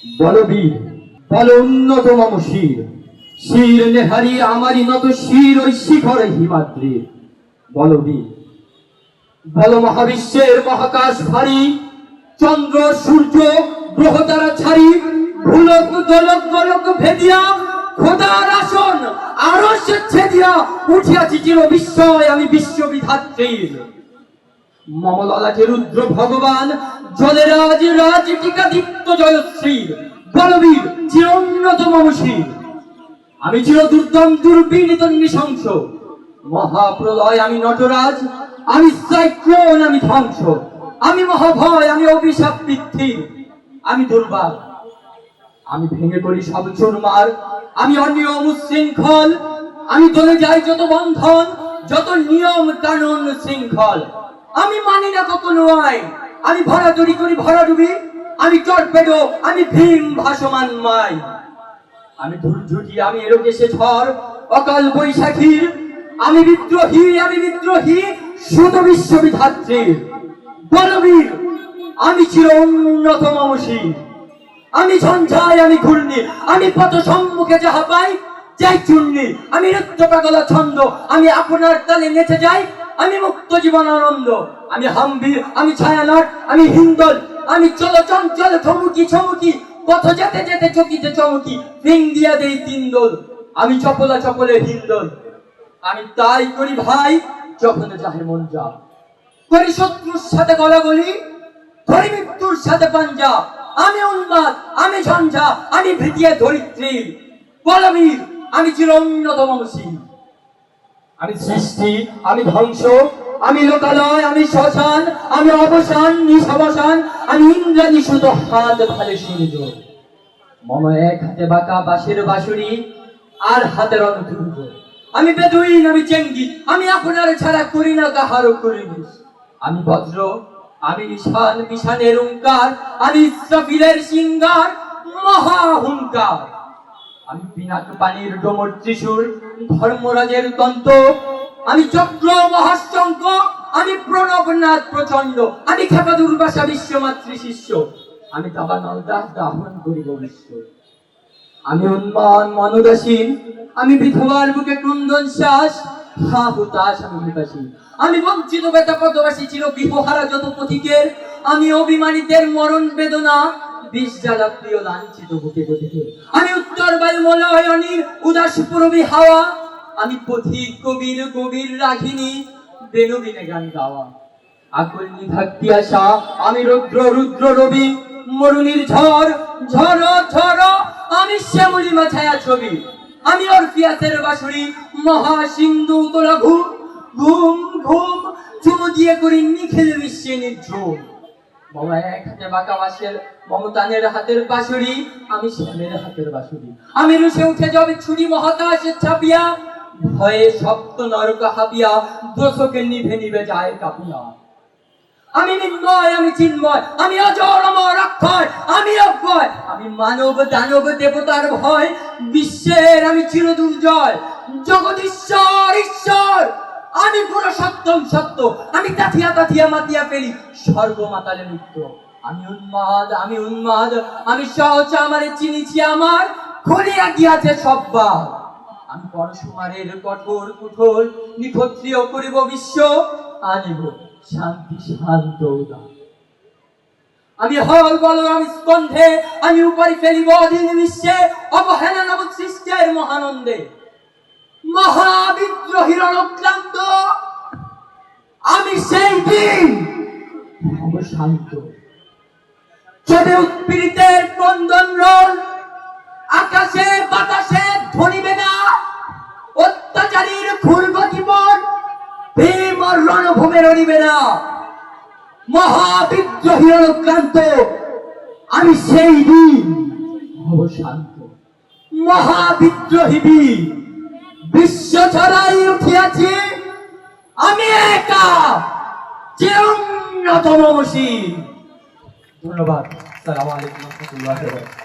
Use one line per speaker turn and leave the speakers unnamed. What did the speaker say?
বলবীর বল উন্নত মম শির, শির নেহারি আমারই নত শির ওই শিখরে হিমাদ্রির। বলবীর বল মহাবিশ্বের মহাকাশ ভারী, চন্দ্র সূর্য গ্রহ তারা ছাড়ি, ভুলক দলক গলক ভেদিয়া খোদার আসন আরশ ছেদিয়া উঠিয়াছি চির বিস্ময় আমি বিশ্ববিধাত্রীর। মম ললাটে রুদ্র ভগবান জলেরাজ রাজ টিকাদিত্য জয়শ্রীর। বলবীর চির উন্নত মম শির, আমি চির দুর্দম দুর্বিনীত নৃশংস, মহাপ্রলয় আমি নটরাজ, আমি সাইক্লোন আমি ধ্বংস, আমি মহাভয় আমি অভিশাপ পৃথিবীর, আমি দুর্বার, আমি ভেঙে করি সব চুরমার, আমি অনিয়ম শৃঙ্খল, আমি দলে যাই যত বন্ধন, যত নিয়ম কানুন শৃঙ্খল, আমি মানি না কোনো আইন, আমি ভরাডুবি করি ভরাডুবি, আমি টর্পেডো আমি ভীম ভাসমান মাই, আমি ধুরঝুটি আমি এলোকেশে ঝড় অকাল বৈশাখীর, আমি বিদ্রোহী সুত বিশ্ববিধাত্রীর। বলবীর আমি চির উন্নত মম শির, আমি ঝঞ্ঝাই আমি ঘূর্ণি, আমি পথ সম্মুখে যাহা পাই যাই চূর্ণি, আমি নৃত্য পাগলা ছন্দ, আমি আপনার তালে নেচে যাই, আমি মুক্ত জীবন আনন্দ, আমি হাম্বির আমি ছায়ানট আমি হিন্দল, আমি চল চঞ্চল থমুকি ছমুকি, পথ যেতে যেতে চকিতে চমকি, রিং দিয়া দেই তিন দোল, আমি চপলা চপলে হিন্দল, আমি তাই করি ভাই যখন যাহে মন যা, করি শত্রুর সাথে গলাগলি, ধরি মৃত্যুর সাথে পাঞ্জা, আমি উন্মাদ আমি ঝঞ্ঝা আমি ভৃতিয়ে ধরিত্রী। বলবীর আমি চির উন্নত মম শির, আমি সৃষ্টি আমি ধ্বংস, আমি লোকালয় আমি শ্মশান, আমি অবসান নিঃসবসান, আমি ইন্দ্রাণী শুধু হাত ভালে সূর্য। মম এক হাতে বাঁকা বাঁশের বাঁশুরি, আর হাতের অনুতুর্য, আমি বেদুইন আমি চেঙ্গি, আমি আপনার ছাড়া করি না কাহারও করিনি, আমি বজ্র আমি ঈশান বিশানের ওঙ্কার, আমি ইসরাফিলের সিংহার মহাহুঙ্কার, আমি পিনাক পানির ডোমর ত্রিশূল ধর্মরাজের তন্ত, আমি চক্র মহাশঙ্ক, আমি প্রণবনাথ প্রচন্ড, আমি খেপা দুর্বাসা বিশ্বমাতৃ শিষ্য, আমি দাবানল দাস দাহন করিব বিশ্ব, আমি উন্মান মনোদাসীন, আমি বিধবার বুকে ক্রন্দন শ্বাস, হা হুতাশ আমি হুতাশীন, আমি বঞ্চিত বেতা পদবাসী চির বিহহারা যত পথিকের, আমি অভিমানীদের মরণ বেদনা বিষ জ্বালা প্রিয় লাঞ্ছিত বুকে পথিকে, আমি উত্তর বায়ু মলয়নীর উদাস পূরবী হাওয়া, আমি পথিক কবির গভীর রাঘিনী বেনবিনে গান গাওয়া, আকুল নিভাক্তি আশা আমি রুদ্র রুদ্র রবি, মরুনির ঝড় ঝড় ঝড় আমি শ্যামলী মাছায়া ছবি, আমি অরফিয়াসের বাঁশুরি মহা সিন্ধু তোলা ঘুম ঘুম ঘুম, চুমু দিয়ে করি নিখিল বিশ্বে নির্ঝুম। বাবা এক হাতে বাঁকা বাঁশের মমতানের হাতের বাঁশুরি, আমি শ্যামের হাতের বাঁশুরি, আমি রুষে উঠে যাবে ছুরি মহাকাশে ছাপিয়া, ভয়ে সপ্ত নরক হাবিয়া দোষকে নিভে নিভে যায় কাঁপিয়া, আমি নির্ময় আমি চিন্ময়, আমি অজর অমর অক্ষয়, আমি অক্ষয়, আমি মানব দানব দেবতার ভয়, বিশ্বের আমি চির দুর্জয়, জগদীশ্বর ঈশ্বর, আমি পুরো সত্যম সত্য, আমি তাথিয়া তাথিয়া মাতিয়া ফেলি স্বর্গমাতালে নিত্য, আমি উন্মাদ আমি সহজ আমারে চিনিছি আমার খুলিয়া গিয়াছে সব্বার, আমি পরশুমারের কঠোর কুঠোর নিক্ষত্রিয় করিব বিশ্ব, আনিব শান্তি শান্ত উদার, আমি হল বল আমি স্কন্ধে, আমি উপরি ফেলিব অধীন বিশ্বে অবহেলা নব সৃষ্টের মহানন্দে, মহাবিদ্রোহীর অনক্লান্ত আমি সেই দিন হব শান্ত, চলে উৎপীড়িতের ক্রন্দন রোল, আকাশে বাতাসে ধ্বনিবে না, অত্যাচারীর খুলব জীবন ভীম রণভূমে রণিবে না, মহাবিদ্রোহী অনুক্রান্ত আমি সেই দিন হব শান্ত, মহাবিদ্রোহী বীর বিশ্ব ছড়াই উঠিয়াছি আমি একা যে উন্নত মম শির। ধন্যবাদ। আসসালামু আলাইকুম ওয়া রাহমাতুল্লাহি ওয়া বারাকাতুহু।